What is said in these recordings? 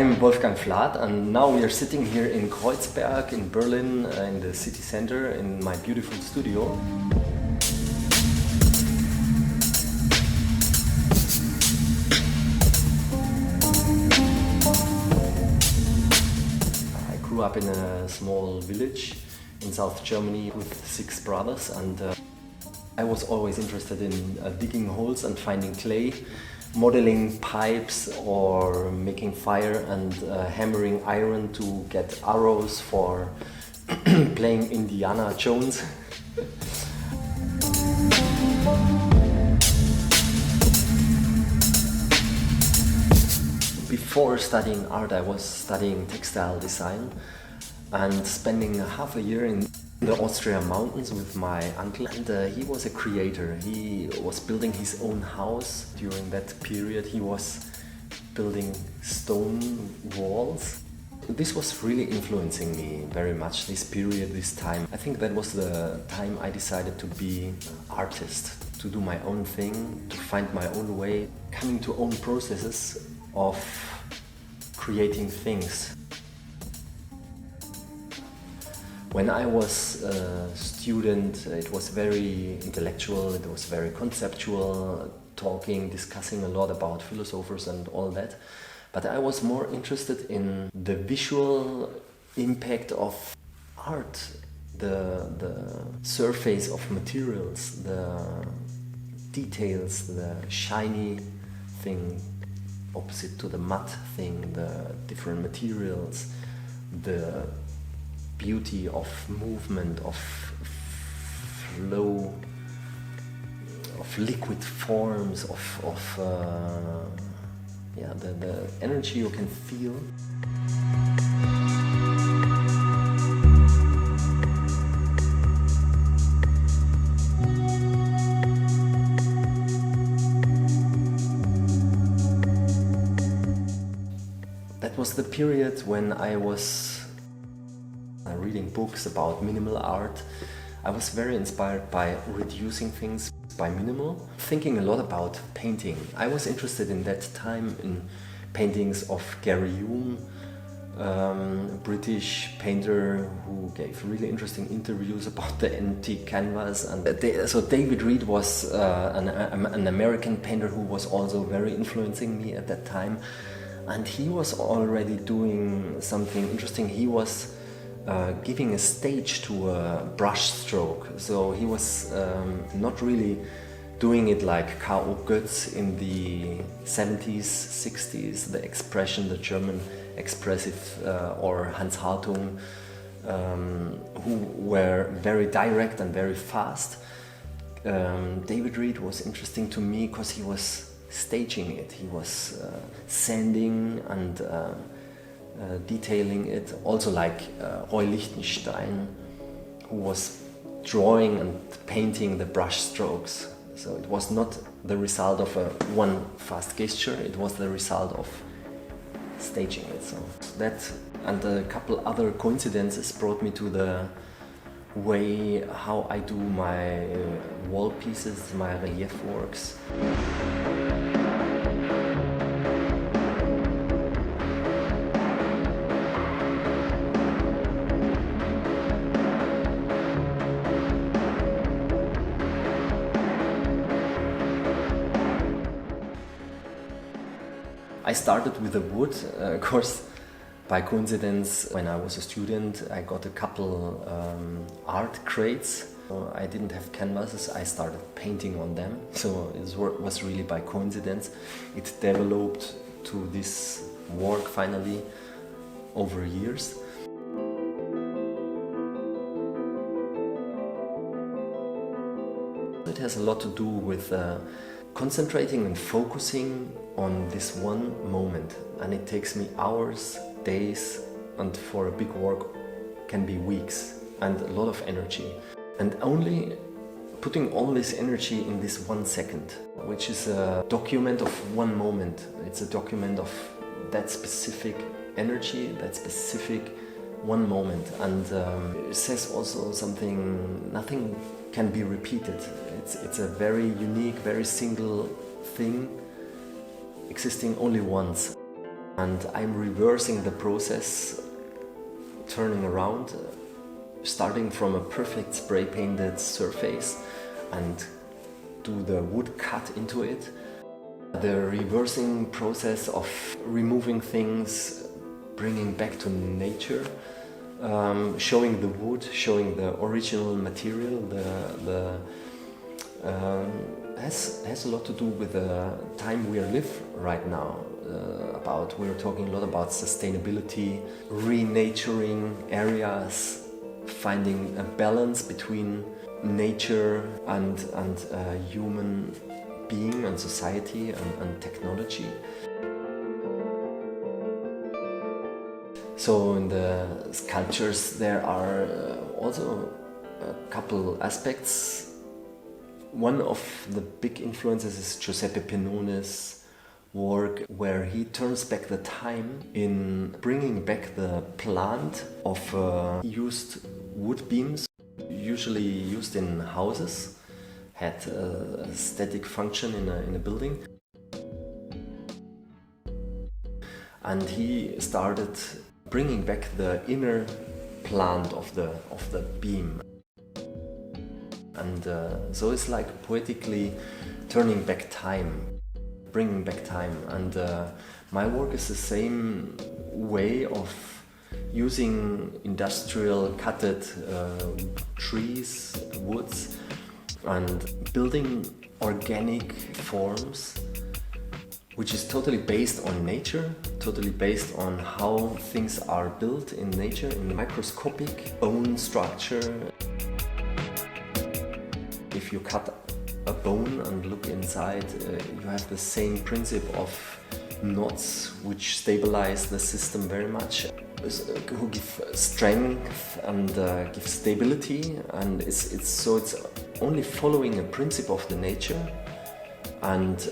I'm Wolfgang Flad, and now we are sitting here in Kreuzberg in Berlin, in the city center, in my beautiful studio. I grew up in a small village in South Germany with 6 brothers, and I was always interested in digging holes and finding clay, modeling pipes or making fire and hammering iron to get arrows for playing Indiana Jones. Before studying art, I was studying textile design and spending half a year in the Austrian mountains with my uncle, and he was a creator. He was building his own house during that period. He was building stone walls. This was really influencing me very much, this period, this time. I think that was the time I decided to be an artist, to do my own thing, to find my own way, coming to own processes of creating things. When I was a student, it was very intellectual, it was very conceptual, talking, discussing a lot about philosophers and all that. But I was more interested in the visual impact of art, the surface of materials, the details, the shiny thing opposite to the matte thing, the different materials, the beauty of movement, of flow, of liquid forms, the energy you can feel. That was the period when I was reading books about minimal art. I was very inspired by reducing things by minimal, thinking a lot about painting. I was interested in that time in paintings of Galerie, a British painter who gave really interesting interviews about the empty canvas. And so David Reed was an American painter who was also very influencing me at that time. And he was already doing something interesting. He was giving a stage to a brush stroke. So he was not really doing it like K.O. Götz in the 70s, 60s, the expression, the German expressive, or Hans Hartung, who were very direct and very fast. David Reed was interesting to me because he was staging it. He was sanding and detailing it, also like Roy Lichtenstein, who was drawing and painting the brush strokes. So it was not the result of one fast gesture, it was the result of staging it. So that and a couple other coincidences brought me to the way how I do my wall pieces, my relief works. I started with the wood, of course, by coincidence. When I was a student, I got a couple art crates. I didn't have canvases, I started painting on them. So it was really by coincidence. It developed to this work finally over years. It has a lot to do with concentrating and focusing on this one moment, and it takes me hours, days, and for a big work can be weeks, and a lot of energy. And only putting all this energy in this 1 second, which is a document of one moment. It's a document of that specific energy, that specific one moment. And it says also something, nothing can be repeated. It's a very unique, very single thing existing only once. And I'm reversing the process, turning around, starting from a perfect spray painted surface and do the wood cut into it. The reversing process of removing things, bringing back to nature, showing the wood, showing the original material, has a lot to do with the time we live right now. We're talking a lot about sustainability, renaturing areas, finding a balance between nature and human being and society and technology. So in the sculptures there are also a couple aspects. One of the big influences is Giuseppe Pinnone's work, where he turns back the time in bringing back the plant of used wood beams, usually used in houses, had a static function in a building. And he started bringing back the inner plant of the beam. And so it's like poetically turning back time, bringing back time. And my work is the same way of using industrial cutted trees, woods, and building organic forms, which is totally based on nature, totally based on how things are built in nature, in the microscopic bone structure. If you cut a bone and look inside, you have the same principle of knots which stabilize the system very much, who give strength and give stability, and it's only following a principle of the nature and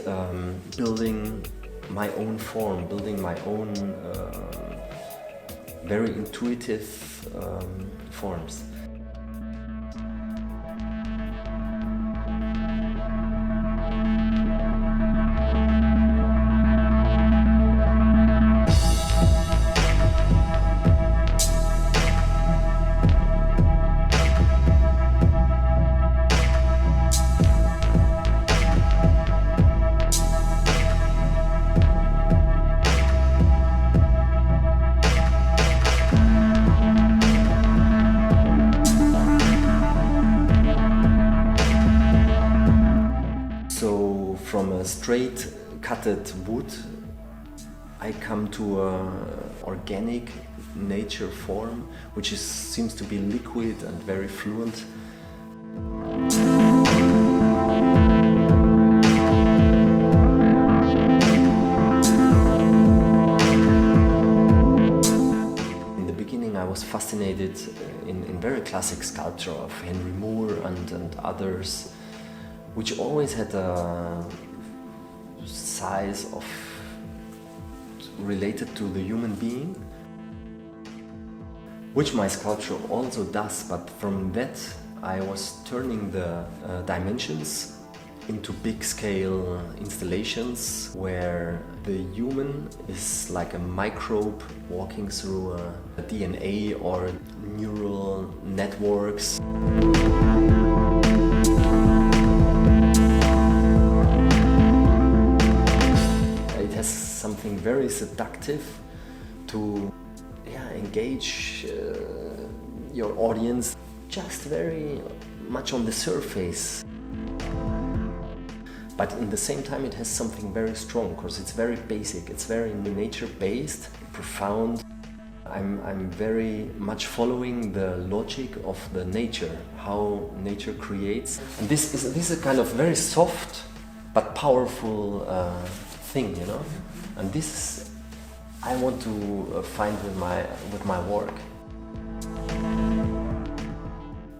building my own form, building my own very intuitive forms. From a straight cutted wood, I come to an organic nature form, which seems to be liquid and very fluent. In the beginning, I was fascinated in very classic sculpture of Henry Moore and others, which always had a size of related to the human being, which my sculpture also does, but from that I was turning the dimensions into big scale installations where the human is like a microbe walking through a DNA or neural networks. Something very seductive to engage your audience just very much on the surface. But in the same time it has something very strong because it's very basic, it's very nature-based, profound. I'm very much following the logic of the nature, how nature creates. And this is a kind of very soft but powerful thing, you know? And this I want to find with my work.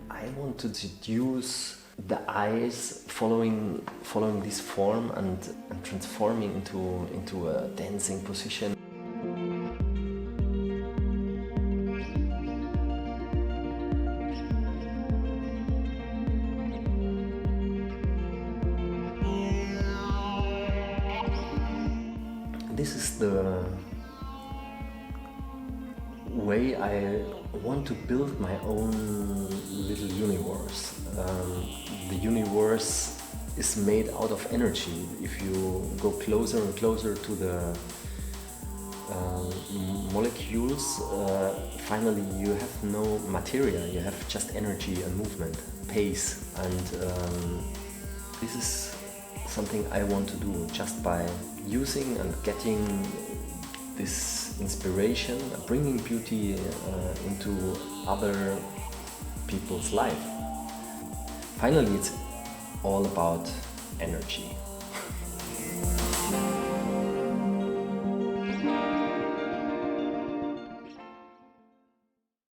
I want to seduce the eyes following this form and transforming into a dancing position. This is the way, I want to build my own little universe. The universe is made out of energy. If you go closer and closer to the molecules, finally you have no materia, you have just energy and movement, pace, and this is something I want to do just by using and getting this inspiration, bringing beauty into other people's life. Finally, it's all about energy.